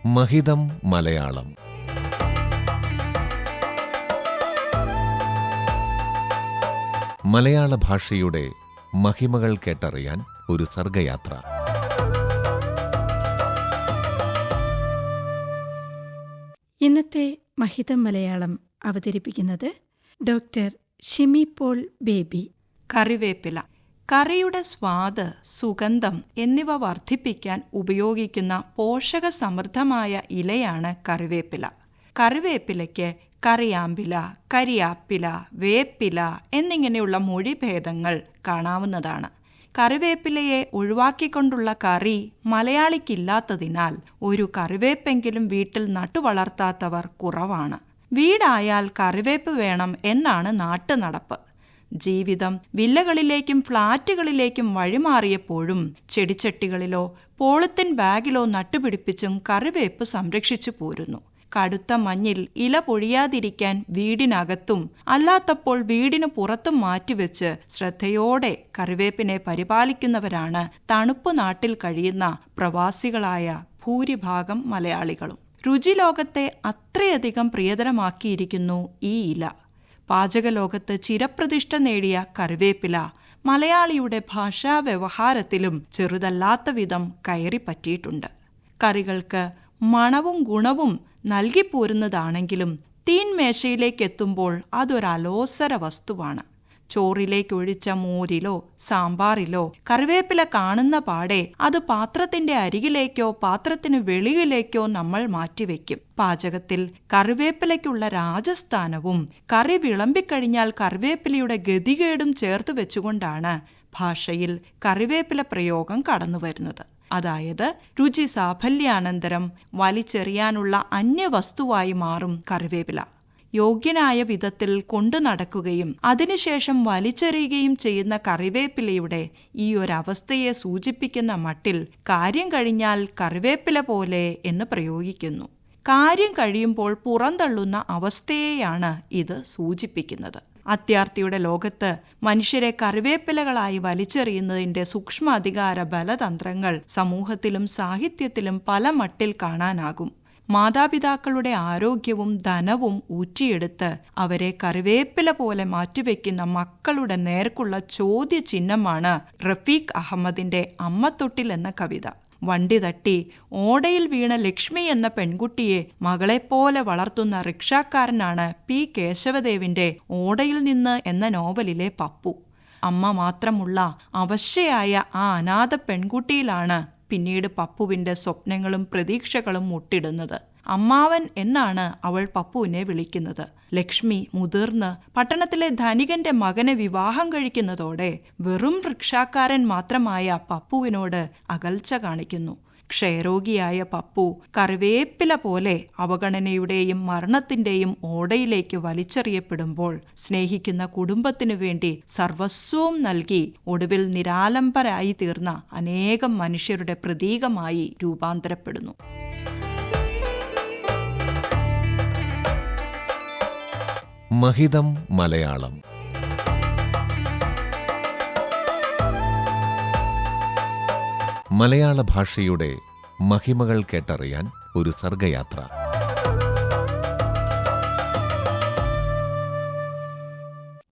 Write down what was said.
മഹിതം മലയാളം. മലയാള ഭാഷയുടെ മഹിമകൾ കേട്ടറിയാൻ ഒരു സർഗയാത്ര. ഇന്നത്തെ മഹിതം മലയാളം അവതരിപ്പിക്കുന്നത് ഡോക്ടർ ഷിമി പോൾ ബേബി. കറിവേപ്പില. കറിയുടെ സ്വാദ്, സുഗന്ധം എന്നിവ വർദ്ധിപ്പിക്കാൻ ഉപയോഗിക്കുന്ന പോഷകസമൃദ്ധമായ ഇലയാണ് കറിവേപ്പില. കറിവേപ്പിലയ്ക്ക് കറിയാമ്പില, കരിയാപ്പില, വേപ്പില എന്നിങ്ങനെയുള്ള മൊഴിഭേദങ്ങൾ കാണാവുന്നതാണ്. കറിവേപ്പിലയെ ഒഴിവാക്കിക്കൊണ്ടുള്ള കറി മലയാളിക്കില്ലാത്തതിനാൽ ഒരു കറിവേപ്പെങ്കിലും വീട്ടിൽ നട്ടുവളർത്താത്തവർ കുറവാണ്. വീടായാൽ കറിവേപ്പ് വേണം എന്നാണ് നാട്ടുനടപ്പ്. ജീവിതം വില്ലകളിലേക്കും ഫ്ളാറ്റുകളിലേക്കും വഴിമാറിയപ്പോഴും ചെടിച്ചട്ടികളിലോ പോളിത്തീൻ ബാഗിലോ നട്ടുപിടിപ്പിച്ചും കറിവേപ്പ് സംരക്ഷിച്ചു പോരുന്നു. കടുത്ത മഞ്ഞിൽ ഇല പൊഴിയാതിരിക്കാൻ വീടിനകത്തും അല്ലാത്തപ്പോൾ വീടിനു പുറത്തും മാറ്റിവെച്ച് ശ്രദ്ധയോടെ കറിവേപ്പിനെ പരിപാലിക്കുന്നവരാണ് തണുപ്പ് നാട്ടിൽ കഴിയുന്ന പ്രവാസികളായ ഭൂരിഭാഗം മലയാളികളും. രുചിലോകത്തെ അത്രയധികം പ്രിയതരമാക്കിയിരിക്കുന്നു ഈ ഇല. പാചകലോകത്ത് ചിരപ്രതിഷ്ഠ നേടിയ കറിവേപ്പില മലയാളിയുടെ ഭാഷാ വ്യവഹാരത്തിലും ചെറുതല്ലാത്ത വിധം കയറിപ്പറ്റിയിട്ടുണ്ട്. കറികൾക്ക് മണവും ഗുണവും നൽകിപ്പോരുന്നതാണെങ്കിലും തീൻമേശയിലേക്കെത്തുമ്പോൾ അതൊരലോസര വസ്തുവാണ്. ചോറിലേക്കൊഴിച്ച മോരിലോ സാമ്പാറിലോ കറിവേപ്പില കാണുന്ന പാടെ അത് പാത്രത്തിന്റെ അരികിലേക്കോ പാത്രത്തിനു വെളിയിലേക്കോ നമ്മൾ മാറ്റിവെക്കും. പാചകത്തിൽ കറിവേപ്പിലയ്ക്കുള്ള രാജസ്ഥാനവും കറി വിളമ്പിക്കഴിഞ്ഞാൽ കറിവേപ്പിലയുടെ ഗതികേടും ചേർത്ത് വെച്ചുകൊണ്ടാണ് ഭാഷയിൽ കറിവേപ്പില പ്രയോഗം കടന്നുവരുന്നത്. അതായത് രുചി സാഫല്യാനന്തരം വലിച്ചെറിയാനുള്ള അന്യവസ്തുവായി മാറും കറിവേപ്പില. യോഗ്യനായ വിധത്തിൽ കൊണ്ടു നടക്കുകയും അതിനുശേഷം വലിച്ചെറിയുകയും ചെയ്യുന്ന കറിവേപ്പിലയുടെ ഈ ഒരവസ്ഥയെ സൂചിപ്പിക്കുന്ന മട്ടിൽ കാര്യം കഴിഞ്ഞാൽ കറിവേപ്പില പോലെ എന്ന് പ്രയോഗിക്കുന്നു. കാര്യം കഴിയുമ്പോൾ പുറന്തള്ളുന്ന അവസ്ഥയെയാണ് ഇത് സൂചിപ്പിക്കുന്നത്. അത്യാർത്തിയുടെ ലോകത്ത് മനുഷ്യരെ കറിവേപ്പിലകളായി വലിച്ചെറിയുന്നതിന്റെ സൂക്ഷ്മ അധികാര ബലതന്ത്രങ്ങൾ സമൂഹത്തിലും സാഹിത്യത്തിലും പല മട്ടിൽ കാണാനാകും. മാതാപിതാക്കളുടെ ആരോഗ്യവും ധനവും ഊറ്റിയെടുത്ത് അവരെ കറിവേപ്പില പോലെ മാറ്റിവെക്കുന്ന മക്കളുടെ നേർക്കുള്ള ചോദ്യചിഹ്നമാണ് റഫീഖ് അഹമ്മദിന്റെ അമ്മത്തൊട്ടിൽ എന്ന കവിത. വണ്ടി തട്ടി ഓടയിൽ വീണ ലക്ഷ്മി എന്ന പെൺകുട്ടിയെ മകളെപ്പോലെ വളർത്തുന്ന റിക്ഷാക്കാരനാണ് പി കേശവദേവിന്റെ ഓടയിൽ നിന്ന് എന്ന നോവലിലെ പപ്പു. അമ്മ മാത്രമുള്ള അവശ്യയായ ആ അനാഥ പെൺകുട്ടിയിലാണ് പിന്നീട് പപ്പുവിന്റെ സ്വപ്നങ്ങളും പ്രതീക്ഷകളും മുട്ടിടുന്നത്. അമ്മാവൻ എന്നാണ് അവൾ പപ്പുവിനെ വിളിക്കുന്നത്. ലക്ഷ്മി മുതിർന്ന് പട്ടണത്തിലെ ധനികന്റെ മകനെ വിവാഹം കഴിക്കുന്നതോടെ വെറും റിക്ഷാക്കാരൻ മാത്രമായ പപ്പുവിനോട് അകൽച്ച കാണിക്കുന്നു. ക്ഷയരോഗിയായ പപ്പു കറിവേപ്പില പോലെ അവഗണനയുടെയും മരണത്തിന്റെയും ഓടയിലേക്ക് വലിച്ചെറിയപ്പെടുമ്പോൾ സ്നേഹിക്കുന്ന കുടുംബത്തിനു വേണ്ടി സർവസ്വവും നൽകി ഒടുവിൽ നിരാലംബരായി തീർന്ന അനേകം മനുഷ്യരുടെ പ്രതീകമായി രൂപാന്തരപ്പെടുന്നു. മഹിതം മലയാളം. മലയാള ഭാഷയുടെ മഹിമകൾ കേട്ടറിയാൻ ഒരു സർഗയാത്ര.